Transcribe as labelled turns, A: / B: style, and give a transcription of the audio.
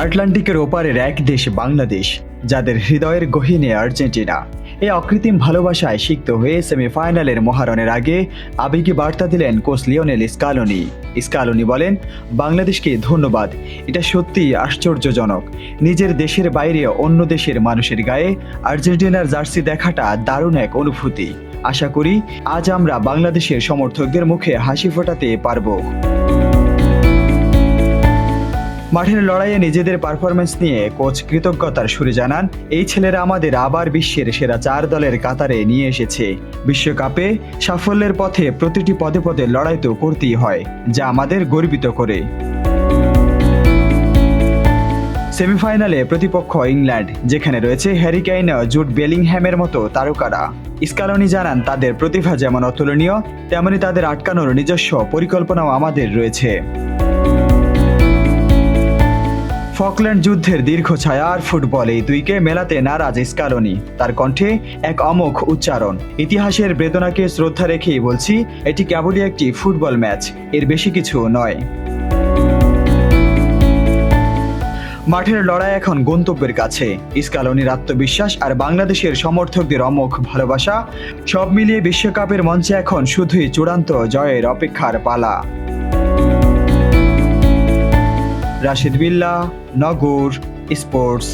A: আটলান্টিকের ওপারের এক দেশ বাংলাদেশ, যাদের হৃদয়ের গহীনে আর্জেন্টিনা। এই অকৃত্রিম ভালোবাসায় সিক্ত হয়ে সেমিফাইনালের মহারণের আগে আবেগী বার্তা দিলেন কোচ লিওনেল স্কালোনি বলেন, বাংলাদেশকে ধন্যবাদ। এটা সত্যিই আশ্চর্যজনক। নিজের দেশের বাইরে অন্য দেশের মানুষের গায়ে আর্জেন্টিনার জার্সি দেখাটা দারুণ এক অনুভূতি। আশা করি আজ আমরা বাংলাদেশের সমর্থকদের মুখে হাসি ফোটাতে পারবো। মাঠের লড়াইয়ে নিজেদের পারফরমেন্স নিয়ে কোচ কৃতজ্ঞতার সুরে জানান, এই ছেলেরা আমাদের আবার বিশ্বের সেরা 4 দলের কাতারে নিয়ে এসেছে। বিশ্বকাপে সাফল্যের পথে প্রতিটি পদে পদে লড়াই তো করতেই হয়, যা আমাদের গর্বিত করে। সেমিফাইনালে প্রতিপক্ষ ইংল্যান্ড, যেখানে রয়েছে হ্যারি কেইন, জুড বেলিংহ্যামের মতো তারকারা। স্কালোনি জানান, তাদের প্রতিভা যেমন অতুলনীয়, তেমনি তাদের আটকানোর নিজস্ব পরিকল্পনাও আমাদের রয়েছে। ফকল্যান্ড যুদ্ধের দীর্ঘ ছায়া আর ফুটবল, এই দুইকে মেলাতে নারাজ স্কালোনি। তার কণ্ঠে এক অমোঘ উচ্চারণ। ইতিহাসের বেদনাকে শ্রদ্ধা রেখেই বলছি, এটি কেবলই একটি ফুটবল ম্যাচ, এর বেশি কিছু নয়। মাঠের লড়াই এখন গন্তব্যের কাছে। স্কালোনির আত্মবিশ্বাস আর বাংলাদেশের সমর্থকদের অমোঘ ভালোবাসা, সব মিলিয়ে বিশ্বকাপের মঞ্চে এখন শুধুই চূড়ান্ত জয়ের অপেক্ষার পালা। রাশিদ বিল্লাহ, নগর স্পোর্টস।